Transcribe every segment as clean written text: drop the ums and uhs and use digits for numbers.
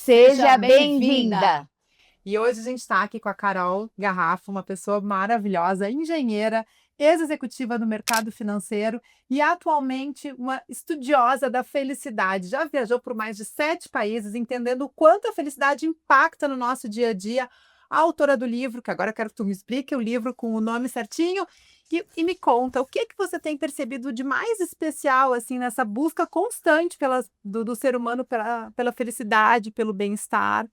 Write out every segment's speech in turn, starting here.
Seja bem-vinda! E hoje a gente está aqui com a Carol Garrafo, uma pessoa maravilhosa, engenheira, ex-executiva do mercado financeiro e atualmente uma estudiosa da felicidade. Já viajou por mais de 7 países, entendendo o quanto a felicidade impacta no nosso dia a dia. A autora do livro, que agora eu quero que tu me explique o livro com o nome certinho, e me conta, o que é que você tem percebido de mais especial assim nessa busca constante do ser humano pela felicidade, pelo bem-estar?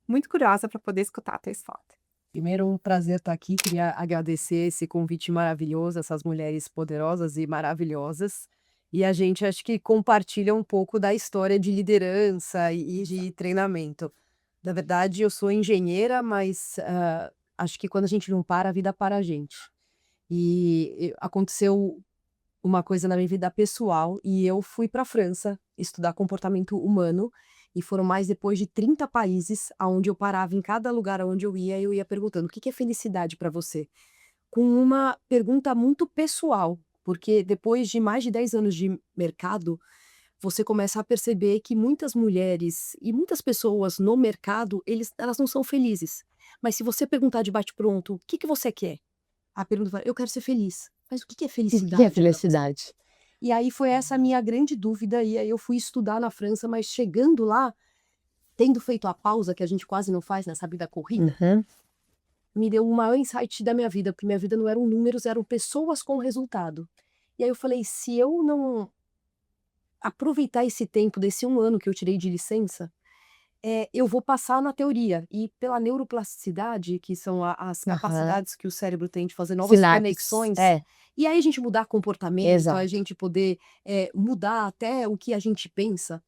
Muito curiosa para poder escutar a tua história. Primeiro, um prazer estar aqui. Queria agradecer esse convite maravilhoso, essas mulheres poderosas e maravilhosas. E a gente acho que compartilha um pouco da história de liderança e de treinamento. Na verdade, eu sou engenheira, mas acho que quando a gente não para, a vida para a gente. E aconteceu uma coisa na minha vida pessoal e eu fui para a França estudar comportamento humano. E foram mais depois de 30 países, aonde eu parava em cada lugar onde eu ia perguntando: "O que que é felicidade para você?", com uma pergunta muito pessoal, porque depois de mais de 10 anos de mercado, você começa a perceber que muitas mulheres e muitas pessoas no mercado, elas não são felizes. Mas se você perguntar de bate-pronto: "O que que você quer?", a pergunta vai: "Eu quero ser feliz". Mas o que que é O que felicidade é pra você? felicidade? E aí foi essa a minha grande dúvida, e aí eu fui estudar na França, mas chegando lá, tendo feito a pausa que a gente quase não faz nessa vida corrida, Uhum. me deu o maior insight da minha vida, porque minha vida não eram números, eram pessoas com resultado. E aí eu falei: "Se eu não aproveitar esse tempo desse 1 ano que eu tirei de licença, eu vou passar na teoria". E pela neuroplasticidade, que são as Aham. capacidades que o cérebro tem de fazer novas Sinapses. conexões, É, e aí a gente mudar comportamento, a exato. gente poder, mudar até o que a gente pensa.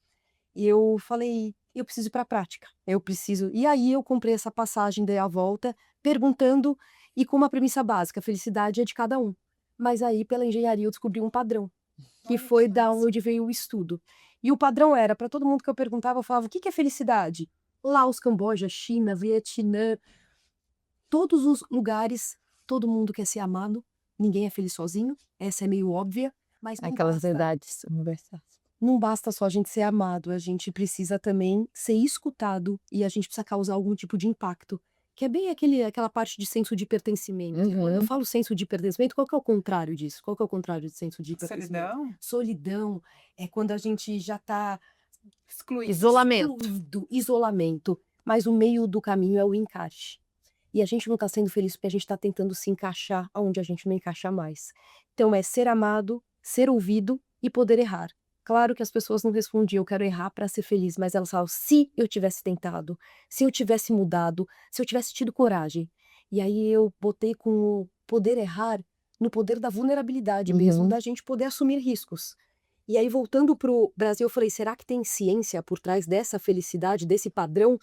E eu falei: "Eu preciso ir para a prática, eu preciso". E aí eu comprei essa passagem, dei a volta, perguntando e com uma premissa básica: felicidade é de cada um. Mas aí pela engenharia eu descobri um padrão, que Olha que foi da massa. onde veio o estudo. E o padrão era, para todo mundo que eu perguntava, eu falava: "O que que é felicidade?". Laos, Camboja, China, Vietnã, todos os lugares, todo mundo quer ser amado, ninguém é feliz sozinho, essa é meio óbvia, mas não Aquelas basta. verdades universais. Não basta só a gente ser amado, a gente precisa também ser escutado e a gente precisa causar algum tipo de impacto, que é bem aquela parte de senso de pertencimento. E quando eu Uhum. falo senso de pertencimento, qual que é o contrário disso? Qual que é o contrário de senso de pertencimento? Solidão? Solidão é quando a gente já está Isolamento. excluído, isolamento, mas o meio do caminho é o encaixe. E a gente não está sendo feliz porque a gente está tentando se encaixar aonde a gente não encaixa mais. Então é ser amado, ser ouvido e poder errar. Claro que as pessoas não respondiam: "Eu quero errar para ser feliz", mas elas falavam: "Se eu tivesse tentado, se eu tivesse mudado, se eu tivesse tido coragem". E aí eu botei com o poder errar no poder da vulnerabilidade mesmo, Uhum. da gente poder assumir riscos. E aí voltando para o Brasil, eu falei: "Será que tem ciência por trás dessa felicidade, desse padrão?".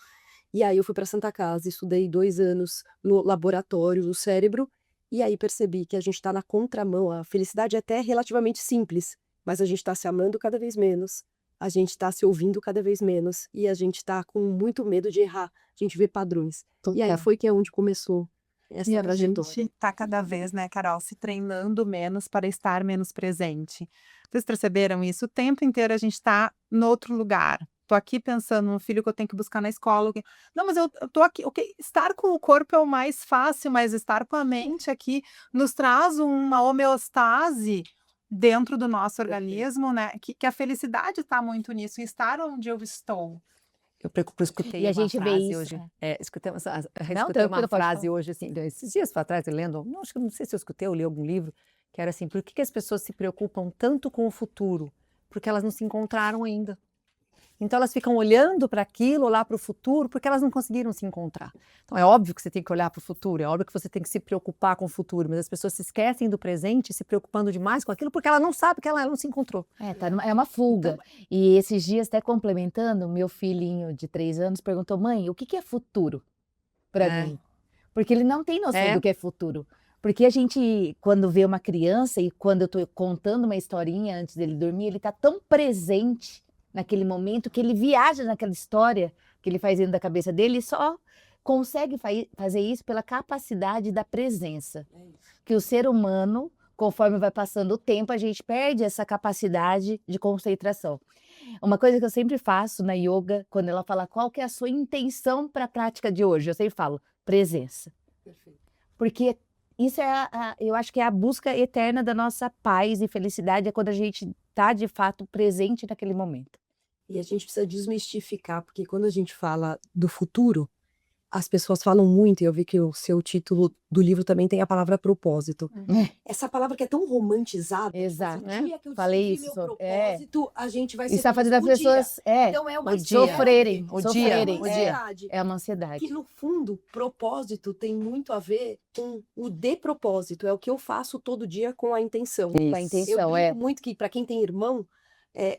E aí eu fui para Santa Casa, estudei 2 anos no laboratório do cérebro, e aí percebi que a gente está na contramão, a felicidade é até relativamente simples, mas a gente está se amando cada vez menos, a gente está se ouvindo cada vez menos, e a gente está com muito medo de errar, a gente vê padrões. E aí Total. foi que é onde começou E essa a trajetória. gente está cada vez, né, Carol, se treinando menos para estar menos presente. Vocês perceberam isso? O tempo inteiro a gente está no outro lugar. Tô aqui pensando no filho que eu tenho que buscar na escola. Não, mas eu tô aqui. Ok, estar com o corpo é o mais fácil, mas estar com a mente aqui nos traz uma homeostase dentro do nosso organismo, né? Que a felicidade está muito nisso, em estar onde eu estou. Eu E escutei a uma gente vê frase isso. hoje, Não, escutei uma tranquilo, pode frase falar. hoje, assim, esses dias para trás, lendo, não, acho que não sei se eu escutei ou li algum livro, que era assim: por que que as pessoas se preocupam tanto com o futuro? Porque elas não se encontraram ainda. Então elas ficam olhando para aquilo, lá para o futuro, porque elas não conseguiram se encontrar. Então é óbvio que você tem que olhar para o futuro, é óbvio que você tem que se preocupar com o futuro, mas as pessoas se esquecem do presente, se preocupando demais com aquilo, porque ela não sabe que ela não se encontrou. É uma fuga. E esses dias, até complementando, meu filhinho de 3 anos perguntou: "Mãe, o que que é futuro para É. mim?". Porque ele não tem noção É. do que é futuro. Porque a gente, quando vê uma criança e quando eu estou contando uma historinha antes dele dormir, ele está tão presente naquele momento que ele viaja naquela história que ele faz dentro da cabeça dele e só consegue fazer isso pela capacidade da presença. Que o ser humano, conforme vai passando o tempo, a gente perde essa capacidade de concentração. Uma coisa que eu sempre faço na yoga, quando ela fala qual que é a sua intenção para a prática de hoje, eu sempre falo presença. Porque isso eu acho que é a busca eterna da nossa paz e felicidade, é quando a gente está de fato presente naquele momento. E a gente precisa desmistificar, porque quando a gente fala do futuro, as pessoas falam muito, e eu vi que o seu título do livro também tem a palavra propósito. Essa palavra que é tão romantizada. tipo assim, Exato. o dia que eu Falei descobrir isso, meu propósito, a gente vai Isso ser está feliz. fazendo as O dia. pessoas Então é uma o espera dia. sofrerem, O dia, sofrerem. o é dia. verdade. É uma ansiedade. Que no fundo, propósito tem muito a ver com o de propósito. É o que eu faço todo dia com a intenção. Com a Isso. intenção, Eu brinco muito que para quem tem irmão,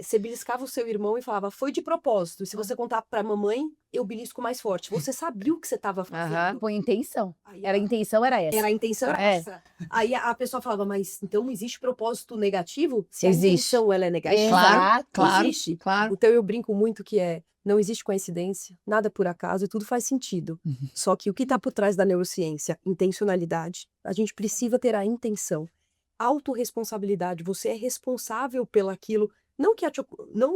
você beliscava o seu irmão e falava, foi de propósito. E se você contar para a mamãe, eu belisco mais forte. Você sabia o que você estava fazendo. Com intenção. Aí A intenção era essa. a intenção era É. essa. Aí a pessoa falava, mas então existe propósito negativo? Se a Existe. intenção ela é negativa, Exato. Claro, existe. claro. Então eu brinco muito que não existe coincidência, nada por acaso e tudo faz sentido. Só que o que está por trás da neurociência? Intencionalidade. A gente precisa ter a intenção. Autorresponsabilidade. Você é responsável pelaquilo, não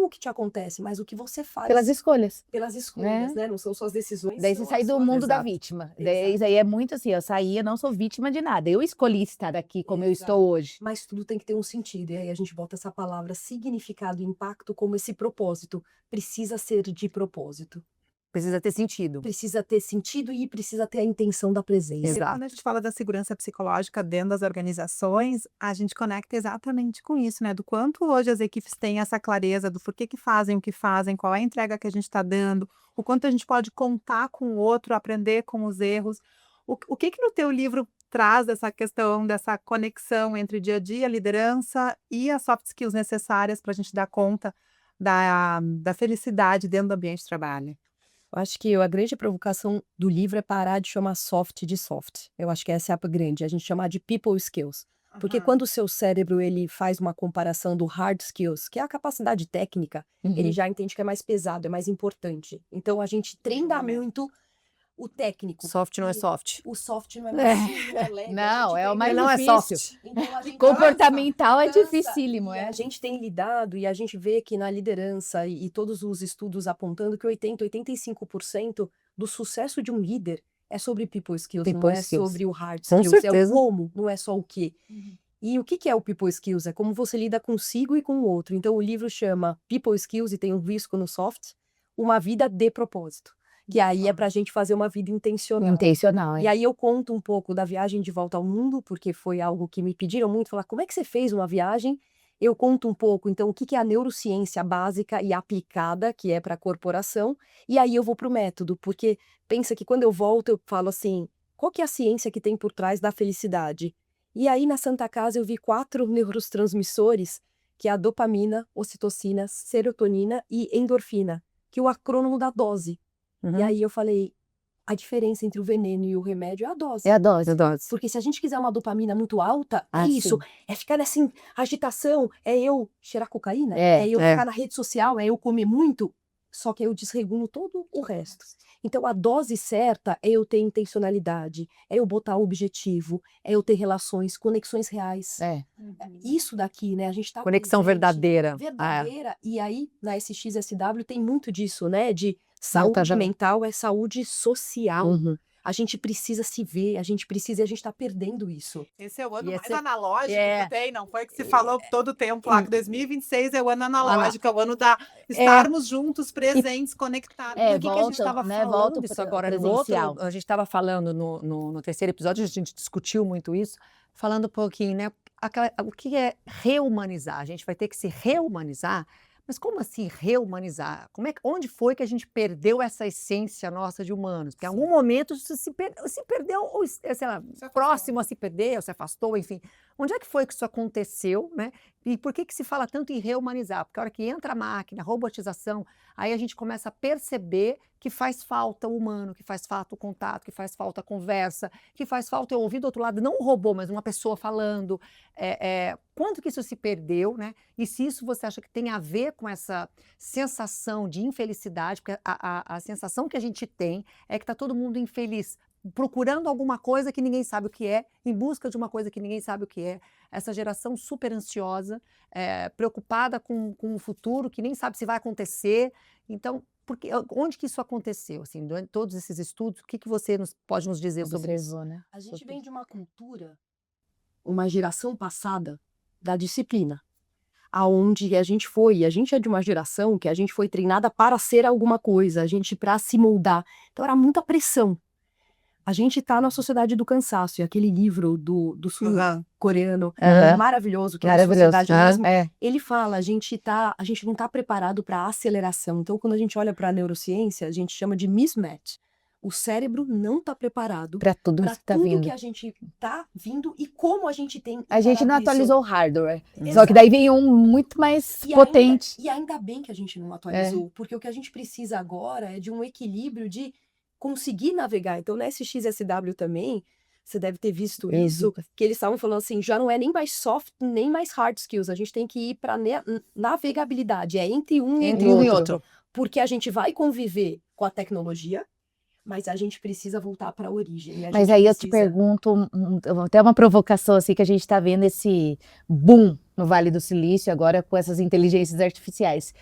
o que te acontece, mas o que você faz Pelas escolhas. pelas escolhas, né? Não são suas decisões. Daí são você sai as do suas- mundo da Exato. vítima. Daí isso aí é muito assim, eu saí, eu não sou vítima de nada. Eu escolhi estar aqui como eu Exato. estou hoje. Mas tudo tem que ter um sentido. E aí a gente bota essa palavra significado e impacto como esse propósito. Precisa ser de propósito. Precisa ter sentido. Precisa ter sentido e precisa ter a intenção da presença. Exato. Quando a gente fala da segurança psicológica dentro das organizações, a gente conecta exatamente com isso, né? Do quanto hoje as equipes têm essa clareza do porquê que fazem o que fazem, qual é a entrega que a gente está dando, o quanto a gente pode contar com o outro, aprender com os erros. O que no teu livro traz essa questão, dessa conexão entre dia a dia, liderança e as soft skills necessárias para a gente dar conta da felicidade dentro do ambiente de trabalho? Eu acho que a grande provocação do livro é parar de chamar soft de soft. Eu acho que essa é a grande, a gente chamar de people skills. Porque quando o seu cérebro ele faz uma comparação do hard skills, que é a capacidade técnica, ele já entende que é mais pesado, é mais importante. Então a gente treina muito o técnico. Soft não é E soft. O soft não é macio, não é leve. Não, é o mais Não é difícil. soft. Então, a gente Comportamental é cansa, dificílimo, e é. a gente tem lidado e a gente vê que na liderança e todos os estudos apontando que 85% do sucesso de um líder é sobre people skills, não People é skills. sobre o hard Com skills, é o certeza. como, não é só o que. E o que é o people skills? É como você lida consigo e com o outro. Então o livro chama People Skills e tem um risco no soft, uma vida de propósito. Que aí é pra gente fazer uma vida intencional. Intencional, E é. aí eu conto um pouco da viagem de volta ao mundo, porque foi algo que me pediram muito, falar, como é que você fez uma viagem? Eu conto um pouco, então, o que é a neurociência básica e aplicada, que é para a corporação, e aí eu vou para o método, porque pensa que quando eu volto, eu falo assim, qual que é a ciência que tem por trás da felicidade? E aí na Santa Casa eu vi 4 neurotransmissores, que é a dopamina, ocitocina, serotonina e endorfina, que é o acrônimo da dose. Uhum. E aí eu falei, a diferença entre o veneno e o remédio é a dose. É a dose. As doses. Porque se a gente quiser uma dopamina muito alta, Ah, é isso. sim. É ficar nessa agitação, é eu cheirar cocaína, É, é eu é. ficar na rede social, é eu comer muito, só que eu desregulo todo o resto. Então a dose certa é eu ter intencionalidade, é eu botar o objetivo, é eu ter relações, conexões reais. É. Isso daqui, né? A gente tá Conexão presente, verdadeira. verdadeira. E aí, na SXSW tem muito disso, né? De saúde já- mental é saúde social. Uhum. A gente precisa se ver, a gente precisa e a gente tá perdendo isso. Esse é o ano E mais esse- analógico é. que tem, não foi que se falou todo o tempo lá, que 2026 é o ano analógico, é o ano da estarmos juntos, presentes, conectados. É, Por que que a gente volta, estava né, falando volta disso pro agora? No outro, presencial. a gente estava falando no terceiro episódio, a gente discutiu muito isso, falando um pouquinho, né? O que é reumanizar? A gente vai ter que se reumanizar. Mas como assim reumanizar? Onde foi que a gente perdeu essa essência nossa de humanos? Porque em algum momento isso se perdeu, ou, sei lá, próximo a se perder, ou se afastou, enfim. Onde é que foi que isso aconteceu, né? E por que se fala tanto em reumanizar? Porque a hora que entra a máquina, a robotização, aí a gente começa a perceber que faz falta o humano, que faz falta o contato, que faz falta a conversa, que faz falta eu ouvir do outro lado, não um robô, mas uma pessoa falando. Quanto que isso se perdeu, né? E se isso você acha que tem a ver com essa sensação de infelicidade, porque a sensação que a gente tem é que está todo mundo infeliz procurando alguma coisa que ninguém sabe o que é, em busca de uma coisa que ninguém sabe o que é. Essa geração super ansiosa, preocupada com o futuro, que nem sabe se vai acontecer. Então, onde que isso aconteceu? Assim, durante todos esses estudos, o que você pode nos dizer sobre isso? Observou, né? A gente vem de uma cultura, uma geração passada da disciplina, aonde a gente é de uma geração que a gente foi treinada para ser alguma coisa, a gente para se moldar. Então era muita pressão. A gente tá na sociedade do cansaço, e aquele livro do sul-coreano, maravilhoso, que é a sociedade mesmo, ele fala, a gente não tá preparado para aceleração. Então, quando a gente olha para a neurociência, a gente chama de mismatch. O cérebro não tá preparado Para tudo isso que tá tudo vindo. que a gente tá vindo e como a gente tem A gente não encarado isso. atualizou o hardware. Só Exato. que daí vem um muito mais potente. E ainda bem que a gente não atualizou, porque o que a gente precisa agora é de um equilíbrio de conseguir navegar. Então, na SXSW também, você deve ter visto isso, que eles estavam falando assim, já não é nem mais soft, nem mais hard skills, a gente tem que ir para navegabilidade, é entre um e outro. Porque a gente vai conviver com a tecnologia, mas a gente precisa voltar para a origem. Mas aí eu te pergunto, até uma provocação assim, que a gente está vendo esse boom no Vale do Silício, agora com essas inteligências artificiais,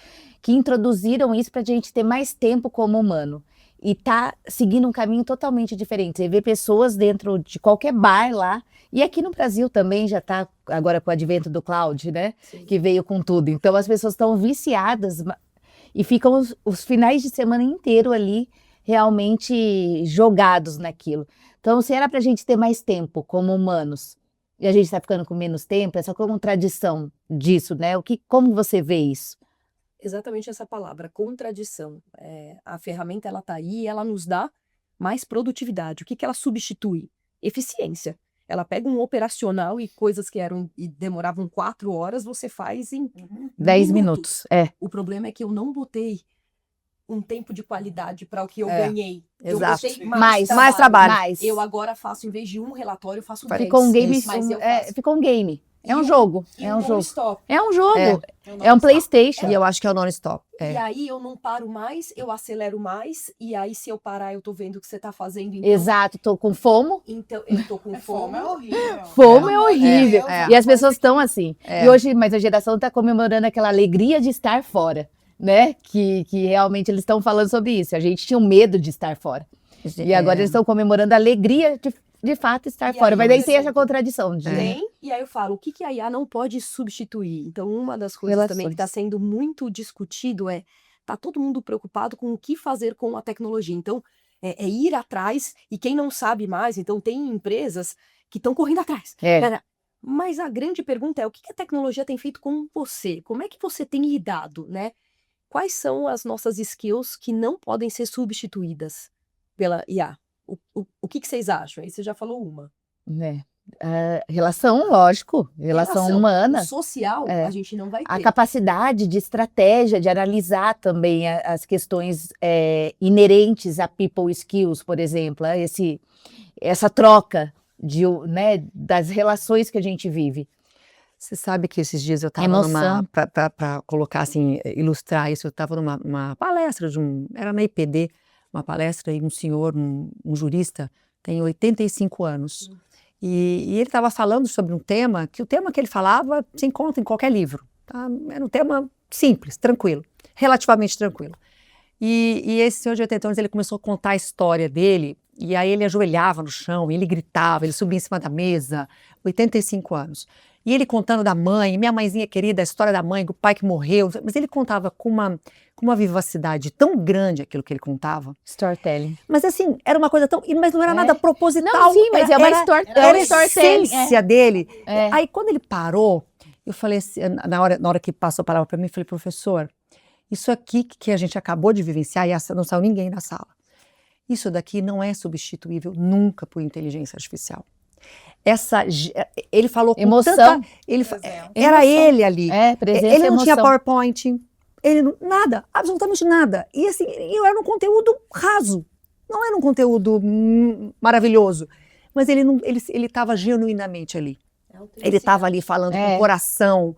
que introduziram isso para a gente ter mais tempo como humano. E tá seguindo um caminho totalmente diferente. Você vê pessoas dentro de qualquer bar lá, e aqui no Brasil também já tá, agora com o advento do cloud, né? Sim. Que veio com tudo. Então as pessoas estão viciadas e ficam os finais de semana inteiro ali realmente jogados naquilo. Então, se era pra gente ter mais tempo como humanos, e a gente está ficando com menos tempo, essa contradição disso, né? Como você vê isso? Exatamente essa palavra, contradição. A ferramenta, ela tá aí e ela nos dá mais produtividade. O que ela substitui? Eficiência. Ela pega um operacional e coisas que demoravam 4 horas, você faz em 10 minutos. O problema é que eu não botei um tempo de qualidade para o que eu ganhei. Exato. Eu botei Mais trabalho. Eu agora faço, em vez de um relatório, eu faço 10. Ficou um game. Mas eu faço. Ficou um game. É um jogo. É um jogo. Non-stop. É um jogo. É um PlayStation. E eu acho que é o non-stop. E aí eu não paro mais, eu acelero mais, e aí se eu parar eu tô vendo o que você tá fazendo. Então, Exato, tô com fomo. então eu tô com fome. É horrível. Fomo é horrível. É. E as pessoas estão assim. É. E hoje, mas a geração está comemorando aquela alegria de estar fora, né? Que realmente eles estão falando sobre isso. A gente tinha um medo de estar fora. E agora eles estão comemorando a alegria de fato estar E fora. aí, Mas daí por tem essa exemplo, contradição de E aí eu falo, o que a IA não pode substituir? Então, uma das coisas também que está sendo muito discutido tá todo mundo preocupado com o que fazer com a tecnologia. Então, é ir atrás, e quem não sabe mais, então tem empresas que estão correndo atrás. Mas a grande pergunta é, o que a tecnologia tem feito com você? Como é que você tem lidado, né? Quais são as nossas skills que não podem ser substituídas pela IA? O que vocês acham? Aí você já falou uma. né? Relação, lógico, relação humana. O social, a gente não vai ter. A capacidade de estratégia, de analisar também as questões inerentes a people skills, por exemplo, essa troca das relações que a gente vive. Você sabe que esses dias eu estava para colocar assim, ilustrar isso, eu estava numa palestra era na IPD, uma palestra, e um senhor, um jurista, tem 85 anos. E ele estava falando sobre um tema, que o tema que ele falava se encontra em qualquer livro. Tá? Era um tema simples, tranquilo, relativamente tranquilo. E esse senhor de 80 anos, ele começou a contar a história dele, e aí ele ajoelhava no chão, ele gritava, ele subia em cima da mesa, 85 anos. E ele contando da mãe, minha mãezinha querida, a história da mãe, do pai que morreu, mas ele contava com uma vivacidade tão grande aquilo que ele contava. Storytelling. Mas assim, era uma coisa tão... Mas não era nada proposital. Não, sim, mas era a storytelling. essência dele. Aí quando ele parou, eu falei assim, na hora que passou a palavra para mim, eu falei, professor, isso aqui que a gente acabou de vivenciar, e não saiu ninguém da sala, isso daqui não é substituível nunca por inteligência artificial. Ele falou com emoção. tanta... Era ele ali. Presença, ele não emoção. tinha PowerPoint, nada, absolutamente nada. E assim, era um conteúdo raso, não era um conteúdo maravilhoso, mas ele estava genuinamente ali. Ele estava ali falando com o coração.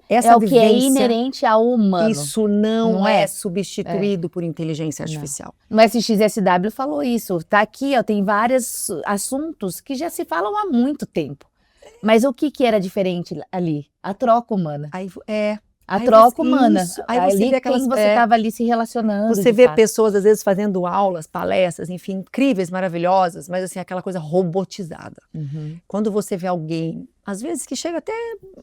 essa É o que é vivência, inerente ao humano. isso não Não é é? substituído por inteligência artificial. No SXSW falou isso. Tá aqui, ó, tem vários assuntos que já se falam há muito tempo. Mas o que era diferente ali? A troca humana. Aí A Aí troca você- humana. isso, aí você Ali vê aquelas- quem você estava ali se relacionando. você de vê fato. pessoas, às vezes, fazendo aulas, palestras, enfim, incríveis, maravilhosas, mas assim, aquela coisa robotizada. Uhum. Quando você vê alguém, às vezes, que chega até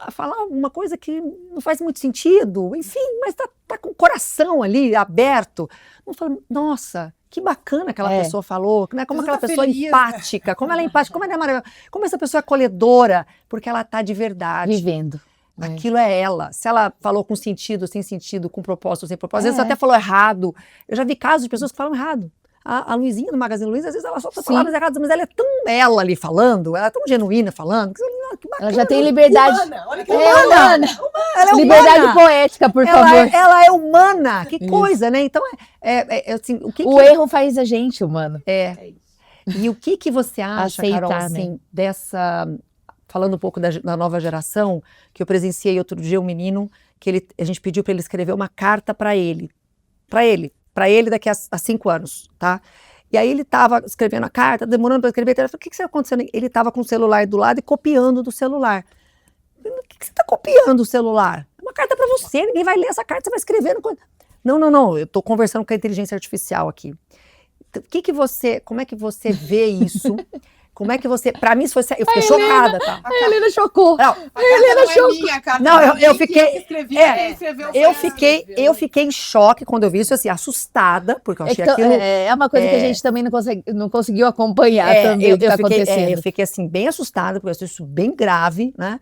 a falar uma coisa que não faz muito sentido, enfim, mas tá com o coração ali aberto, não fala, nossa, que bacana aquela É. pessoa falou, né? Como Você aquela tá pessoa feliz, né? empática, como ela é empática, como ela é maravilhosa, como essa pessoa é acolhedora, porque ela tá de verdade. Vivendo. né? Aquilo é ela. Se ela falou com sentido, sem sentido, com propósito, sem propósito, às vezes É. até falou errado. Eu já vi casos de pessoas que falam errado. A Luizinha do Magazine Luiza, às vezes ela solta Sim. palavras erradas, mas ela é tão ela ali falando, ela é tão genuína falando, que bacana. Ela já tem liberdade. Humana, olha que É humana. humana. Ela é Liberdade humana. poética, por Ela favor. ela é humana. Que Isso. coisa, né? Então, assim, o que O erro faz a gente humano. E o que você acha, Aceitar, Carol, assim, dessa... Falando um pouco da nova geração, que eu presenciei outro dia um menino, que a gente pediu para ele escrever uma carta para ele. Para ele daqui a 5 anos, tá? E aí ele estava escrevendo a carta, demorando para escrever, ele falou, o que está acontecendo? Ele estava com o celular do lado e copiando do celular. Eu falei, o que você está copiando do celular? É uma carta para você, ninguém vai ler essa carta, você vai escrever. Não, eu estou conversando com a inteligência artificial aqui. Como é que você vê isso? Como é que você... Para mim, isso foi... Eu fiquei chocada, tá? A Helena chocou. Não, A carta não é minha, a carta Não, é eu minha, fiquei- que escrevi, é, quem escreveu foi eu ela. fiquei em choque quando eu vi isso, assim, assustada, porque eu achei Então, aquilo... é uma coisa que a gente também não conseguiu acompanhar É, também o que está acontecendo. eu fiquei assim, bem assustada, porque eu achei isso bem grave, né?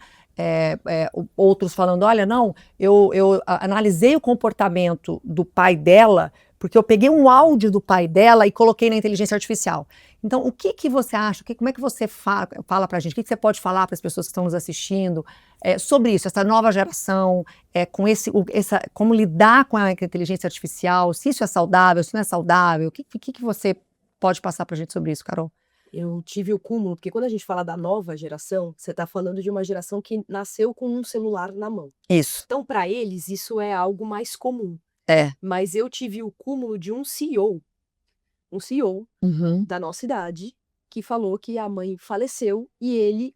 Outros falando, olha, não, eu analisei o comportamento do pai dela, porque eu peguei um áudio do pai dela e coloquei na inteligência artificial. Então, o que você acha? Como é que você fala pra gente? O que você pode falar para as pessoas que estão nos assistindo sobre isso, essa nova geração, como lidar com a inteligência artificial, se isso é saudável, se não é saudável? O que você pode passar pra gente sobre isso, Carol? Eu tive o cúmulo, porque quando a gente fala da nova geração, você está falando de uma geração que nasceu com um celular na mão. Isso. Então, para eles, isso é algo mais comum. Mas eu tive o cúmulo de um CEO Uhum. da nossa idade, que falou que a mãe faleceu e ele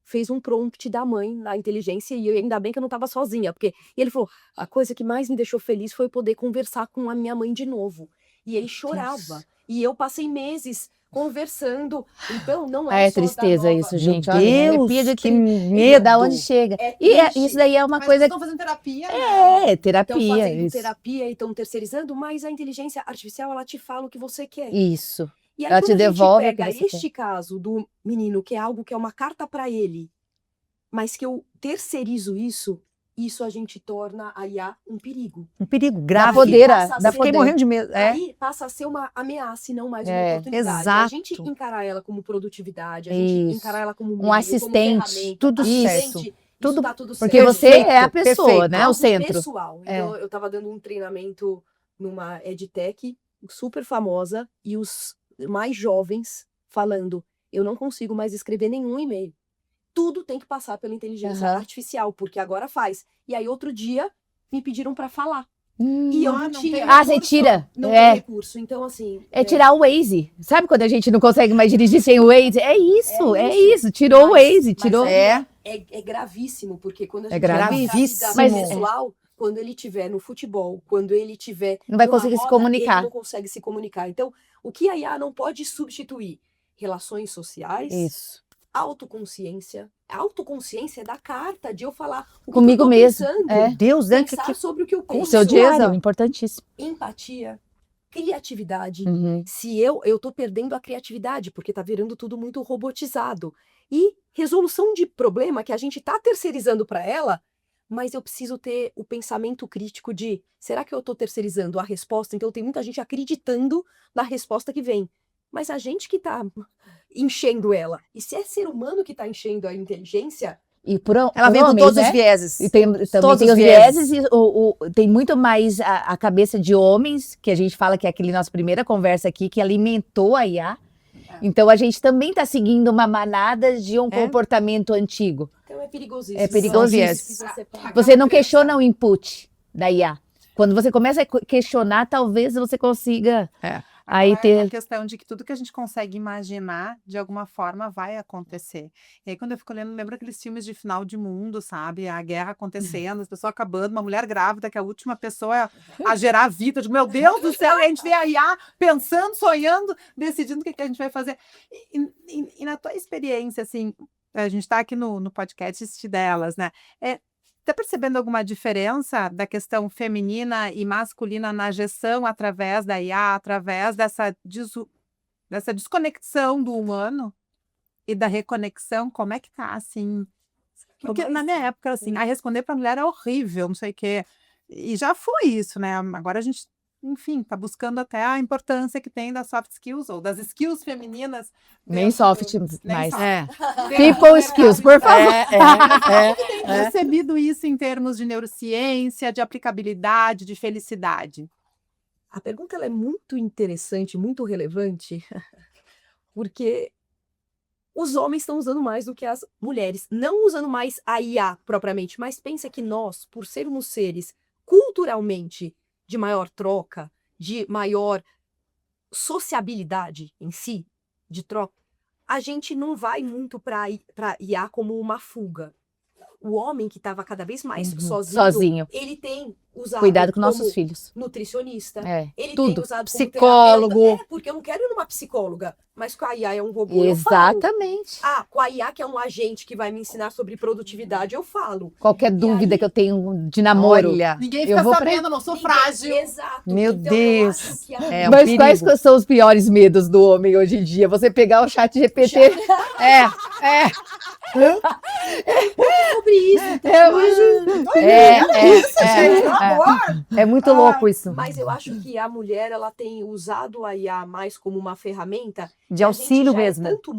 fez um prompt da mãe na inteligência e ainda bem que eu não estava sozinha, porque ele falou, a coisa que mais me deixou feliz foi poder conversar com a minha mãe de novo. E ele chorava. E eu passei meses conversando. Então, não é É só da tristeza nova- isso, Meu gente. Olha, Deus, arrepia de que tristeza. medo! Da onde chega. É E triste. isso daí é uma Mas coisa... vocês estão fazendo terapia, né? Estão terapia. fazendo Isso. terapia e estão terceirizando, mas a inteligência artificial, ela te fala o que você quer. Isso. E aí, Ela quando te a gente devolve o que pega você este caso do menino, que é algo que é uma carta para ele, mas que eu terceirizo isso a gente torna a IA um perigo. Um perigo Da grave. podeira. passa a Da ser- Fiquei poder. morrendo de medo. Aí passa a ser uma ameaça e não mais uma É, oportunidade. exato. A gente encarar ela como produtividade, a gente Isso. encarar ela como Um meio, assistente, como ferramenta. tudo Assistente, certo. isso Tudo- tá tudo Porque certo. você é a pessoa, perfeito. né? O Algo centro. pessoal. Então, eu estava dando um treinamento numa EdTech super famosa e os mais jovens falando, eu não consigo mais escrever nenhum e-mail. Tudo tem que passar pela inteligência Aham. artificial, porque agora faz. E aí, outro dia, me pediram para falar. Hum. E eu Ah, não não tinha tem Ah, você recurso. tira. Não É. tem recurso. Então, assim... É tirar o Waze. Sabe quando a gente não consegue mais dirigir sem o Waze? É isso, É é isso. isso. Tirou o Mas- Waze, mas tirou. É. É gravíssimo, porque quando a É gente gravíssimo. fala da vida Mas- pessoal, quando ele estiver no futebol, quando ele estiver Não vai numa conseguir se roda, comunicar. ele não consegue se comunicar. Então, o que a IA não pode substituir? Relações sociais, Isso. autoconsciência. A autoconsciência é da carta, de eu falar o que Comigo eu tô mesmo, pensando, é. Meu Deus, né? pensar sobre o que eu Com o penso. seu Certeza. diário, importantíssimo. Empatia, criatividade. Uhum. Se eu tô perdendo a criatividade, porque tá virando tudo muito robotizado. E resolução de problema que a gente tá terceirizando para ela, mas eu preciso ter o pensamento crítico de, será que eu tô terceirizando a resposta? Então tem muita gente acreditando na resposta que vem. Mas a gente que tá enchendo ela. E se é ser humano que tá enchendo a inteligência, E por, Ela vem com homens, todos né? os vieses. E também Todos tem os os vieses e tem muito mais a cabeça de homens, que a gente fala que é aquele nossa primeira conversa aqui, que alimentou a IA. Então a gente também está seguindo uma manada de um comportamento antigo. Então é perigosíssimo. É perigosíssimo. Você não questiona o input da IA. Quando você começa a questionar, talvez você consiga aí É ter... a questão de que tudo que a gente consegue imaginar, de alguma forma, vai acontecer. E aí, quando eu fico lendo, lembro aqueles filmes de final de mundo, sabe? A guerra acontecendo, as pessoas acabando, uma mulher grávida, que é a última pessoa a gerar vida. Eu digo, meu Deus do céu, e a gente vê a IA pensando, sonhando, decidindo o que a gente vai fazer. E na tua experiência, assim, a gente está aqui no podcast delas, né? Tá percebendo alguma diferença da questão feminina e masculina na gestão através da IA, através dessa desconexão do humano e da reconexão? Como é que tá, assim? Porque na minha época, assim, responder para mulher é horrível, não sei o quê. E já foi isso, né? Agora a gente, enfim, tá buscando até a importância que tem das soft skills ou das skills femininas. Nem soft mais. É. People skills, por favor. Tem percebido isso em termos de neurociência, de aplicabilidade, de felicidade? A pergunta ela é muito interessante, muito relevante, porque os homens estão usando mais do que as mulheres. Não usando mais a IA propriamente, mas pensa que nós, por sermos seres culturalmente de maior troca, de maior sociabilidade em si, de troca, a gente não vai muito para IA como uma fuga. O homem que estava cada vez mais sozinho, ele tem usado Cuidado com como nossos filhos. nutricionista, ele tudo. tem usado Psicólogo. como terapeuta. Porque eu não quero ir numa psicóloga, mas com a IA é um robô, Exatamente. eu falo. Com a IA que é um agente que vai me ensinar sobre produtividade, eu falo. Qualquer dúvida que eu tenho de namoro. Olha, Ninguém fica sabendo, eu não sou frágil. Exato. Meu Então, Deus. eu acho que É um Mas quais perigo. são os piores medos do homem hoje em dia? Você pegar o chat GPT. sobre isso. Então, É muito louco isso. mas eu acho que a mulher ela tem usado a IA mais como uma ferramenta De auxílio mesmo. É tanto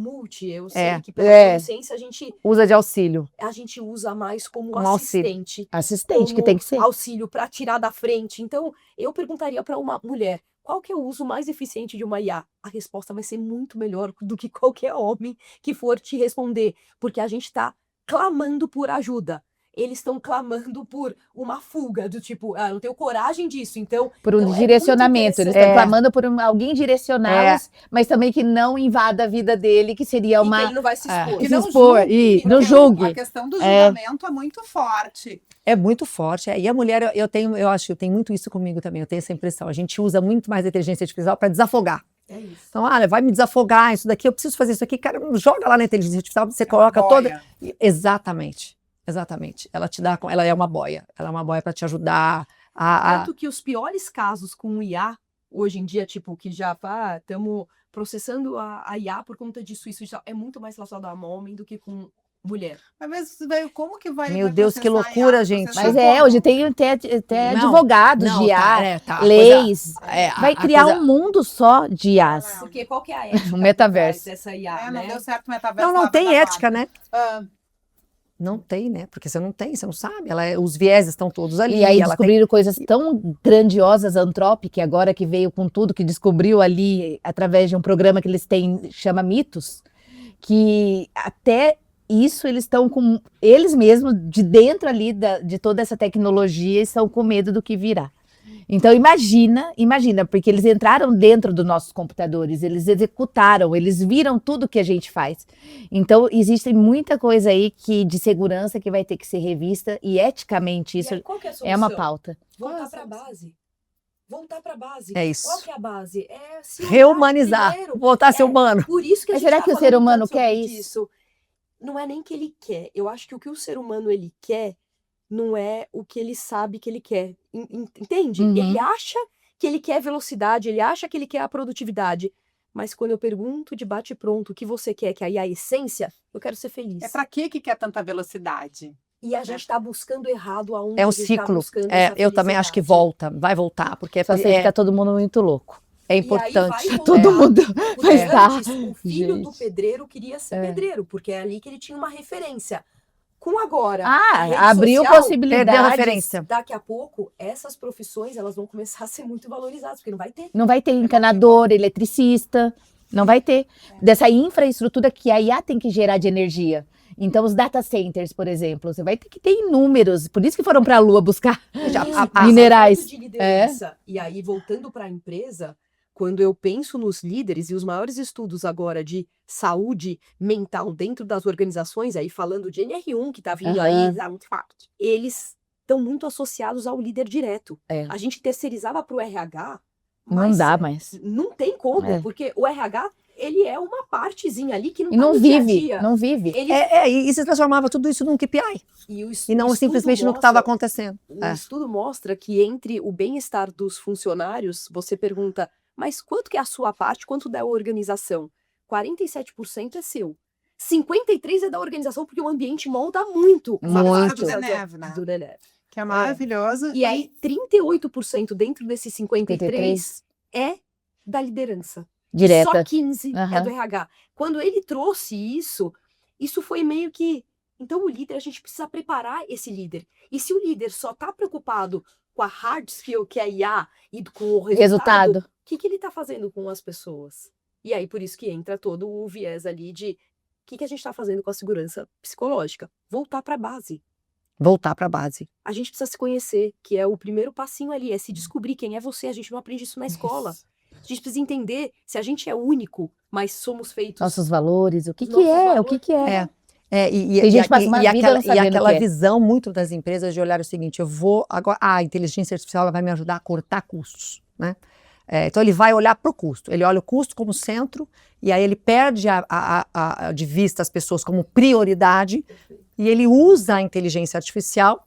eu sei que pela adolescência Usa de auxílio. a gente usa mais como Um auxílio. assistente. Assistente, que como tem que ser. auxílio para tirar da frente. Então, eu perguntaria para uma mulher, qual que é o uso mais eficiente de uma IA? A resposta vai ser muito melhor do que qualquer homem que for te responder, porque a gente está clamando por ajuda. Eles estão clamando por uma fuga, do tipo, eu não tenho coragem disso, então... Por um então direcionamento. Eles estão clamando por alguém direcioná-los, mas também que não invada a vida dele, que seria uma... que ele não vai se expor. Que não julgue, não julgue. A questão do julgamento é muito forte. É muito forte. E a mulher, eu tenho muito isso comigo também, eu tenho essa impressão. A gente usa muito mais a inteligência artificial para desafogar. É isso. Então, vai me desafogar, isso daqui, eu preciso fazer isso aqui, cara, joga lá na inteligência artificial, você coloca toda... Exatamente. Ela é uma boia para te ajudar Tanto que os piores casos com o IA, hoje em dia, tipo, que já estamos processando a IA por conta disso, isso é muito mais relacionado a homem do que com mulher. Mas como que vai... Meu Deus, que loucura, gente. Mas hoje tem até advogados de IA, leis. Vai criar um mundo só de IAs. Porque qual que é a ética Um metaverso. dessa IA, Não né? deu certo o metaverso. Não tem ética, né? Ah, Não tem, né? Porque você não sabe. Os vieses estão todos ali. E aí ela descobriram coisas tão grandiosas, a Anthropic, agora que veio com tudo, que descobriu ali, através de um programa que eles têm, chama Mitos, que até isso eles estão com... Eles mesmos, de dentro ali de toda essa tecnologia, estão com medo do que virá. Então imagina, porque eles entraram dentro dos nossos computadores, eles executaram, eles viram tudo que a gente faz. Então existe muita coisa aí de segurança que vai ter que ser revista e eticamente isso aí, qual que é a é uma solução? pauta. Voltar para a base. Voltar para a base. É isso. Qual que é a base? É se olhar Reumanizar, primeiro. voltar a ser humano. Por isso que a Mas gente será tá que o falando ser humano tanto quer sobre isso? Não é nem que ele quer. Eu acho que o que o ser humano ele quer não é o que ele sabe que ele quer. Entende? Uhum. Ele acha que ele quer velocidade, ele acha que ele quer a produtividade. Mas quando eu pergunto de bate-pronto o que você quer, que aí é a essência, eu quero ser feliz. É para que quer tanta velocidade? E a gente está buscando errado aonde É um a gente tá ciclo. buscando essa Eu também acho que felicidade. vai voltar, porque Só se fica todo mundo muito louco. é E aí importante. vai Todo voltar. mundo Porque vai estar. antes, o filho do Gente. pedreiro queria ser pedreiro, porque é ali que ele tinha uma referência. Com agora, a Ah, rede abriu social, possibilidades. Perdeu a referência. daqui a pouco, essas profissões elas vão começar a ser muito valorizadas, porque não vai ter. Não vai ter encanador, eletricista. Não vai ter. Dessa infraestrutura que a IA tem que gerar de energia. Então, os data centers, por exemplo, você vai ter que ter inúmeros. Por isso que foram para a Lua buscar minerais. De liderança. E aí, voltando para a empresa, quando eu penso nos líderes e os maiores estudos agora de saúde mental dentro das organizações, aí falando de NR1, que está vindo aí, tá muito forte, eles estão muito associados ao líder direto. É. A gente terceirizava para o RH, Não mas dá mais. não tem como, É. porque o RH, ele é uma partezinha ali que não E tá não no dia a vive, dia. não vive. Ele, E se transformava tudo isso num KPI. E não simplesmente no que estava acontecendo. O estudo mostra que entre o bem-estar dos funcionários, você pergunta, mas quanto que é a sua parte, quanto da organização? 47% é seu. 53% é da organização, porque o ambiente molda muito. Muito. Do Deneve, né? Do Deneve. Que é maravilhoso. E aí, 38% dentro desses 53 é da liderança. Direta. Só 15 é Aham. do RH. Quando ele trouxe isso foi meio que... Então, o líder, a gente precisa preparar esse líder. E se o líder só está preocupado com a hard skill, que é a IA, e com o resultado, o que ele está fazendo com as pessoas? E aí, por isso que entra todo o viés ali de o que a gente está fazendo com a segurança psicológica. Voltar para a base. Voltar para a base. A gente precisa se conhecer, que é o primeiro passinho ali, é se descobrir quem é você. A gente não aprende isso na escola. A gente precisa entender se a gente é único, mas somos feitos... Nossos valores, o que Nossos é? valores. O que é? Tem gente que passa uma vida não sabendo aquela o que é. visão muito das empresas de olhar o seguinte, eu vou agora, a inteligência artificial ela vai me ajudar a cortar custos, né? Então ele vai olhar para o custo, ele olha o custo como centro e aí ele perde de vista as pessoas como prioridade e ele usa a inteligência artificial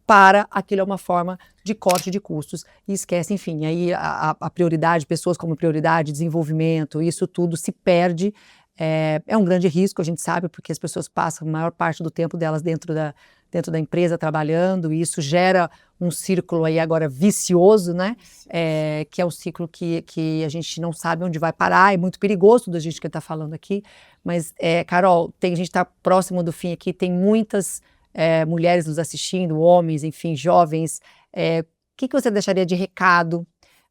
para aquilo é uma forma de corte de custos e esquece, enfim, aí a prioridade, pessoas como prioridade, desenvolvimento, isso tudo se perde. É um grande risco, a gente sabe, porque as pessoas passam a maior parte do tempo delas dentro da empresa trabalhando, e isso gera um círculo aí agora vicioso, né? Que é um ciclo que a gente não sabe onde vai parar, é muito perigoso da gente que está falando aqui, mas, Carol, a gente está próximo do fim aqui, tem muitas mulheres nos assistindo, homens, enfim, jovens. O que você deixaria de recado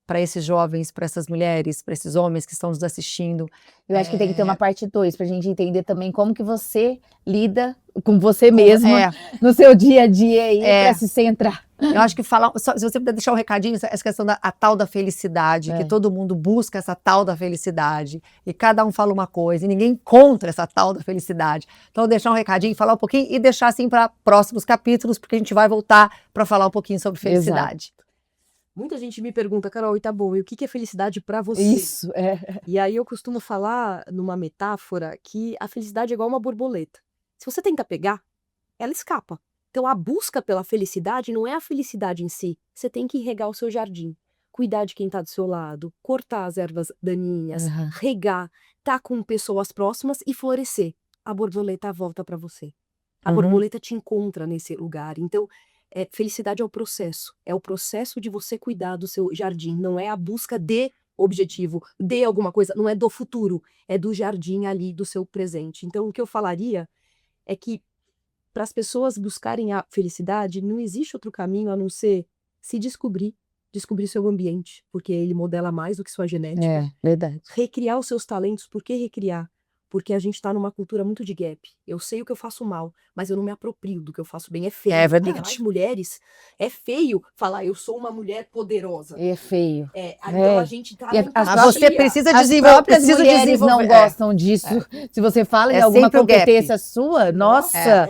para esses jovens, para essas mulheres, para esses homens que estão nos assistindo? Eu acho que tem que ter uma parte 2 para a gente entender também como que você lida com você mesma no seu dia a dia aí para se centrar. Eu acho que se você puder deixar um recadinho, essa questão da tal da felicidade, que todo mundo busca essa tal da felicidade, e cada um fala uma coisa, e ninguém encontra essa tal da felicidade. Então, deixar um recadinho, falar um pouquinho, e deixar assim para próximos capítulos, porque a gente vai voltar para falar um pouquinho sobre felicidade. Exato. Muita gente me pergunta, Carol, e tá bom, e o que é felicidade para você? Isso, E aí eu costumo falar numa metáfora que a felicidade é igual uma borboleta. Se você tenta pegar, ela escapa. Então a busca pela felicidade não é a felicidade em si. Você tem que regar o seu jardim, cuidar de quem tá do seu lado, cortar as ervas daninhas, regar, tá com pessoas próximas e florescer. A borboleta volta para você. A borboleta te encontra nesse lugar. Então, felicidade é o processo de você cuidar do seu jardim, não é a busca de objetivo, de alguma coisa, não é do futuro, é do jardim ali, do seu presente. Então, o que eu falaria é que para as pessoas buscarem a felicidade, não existe outro caminho a não ser se descobrir seu ambiente, porque ele modela mais do que sua genética. Verdade. Recriar os seus talentos, por que recriar? Porque a gente está numa cultura muito de gap. Eu sei o que eu faço mal, mas eu não me aproprio do que eu faço bem. É feio. É verdade. As mulheres, é feio falar eu sou uma mulher poderosa. É feio. Então a gente tá Você precisa As desenvolver. próprias mulheres não gostam disso. Se você fala em alguma sempre o gap. competência sua, nossa.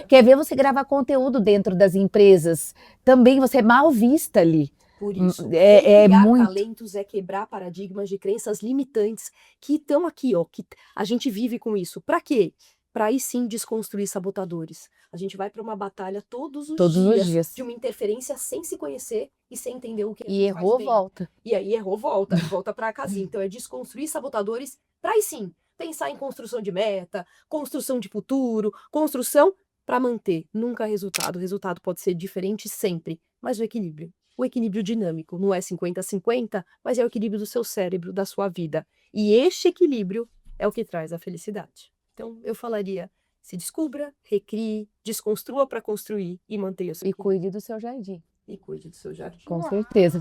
Quer ver você gravar conteúdo dentro das empresas? Também você é mal vista ali. Por isso, criar muito. talentos é quebrar paradigmas de crenças limitantes que estão aqui, ó, que a gente vive com isso. Para quê? Para aí sim desconstruir sabotadores. A gente vai para uma batalha todos os dias de uma interferência sem se conhecer e sem entender o que E errou, volta. E aí errou, volta para a casinha. Então é desconstruir sabotadores para aí sim pensar em construção de meta, construção de futuro, construção para manter. Nunca resultado. O resultado pode ser diferente sempre, mas o equilíbrio. O equilíbrio dinâmico, não é 50-50, mas é o equilíbrio do seu cérebro, da sua vida. E este equilíbrio é o que traz a felicidade. Então, eu falaria, se descubra, recrie, desconstrua para construir e mantenha o seu E cuide do seu jardim. E cuide do seu jardim. Com certeza.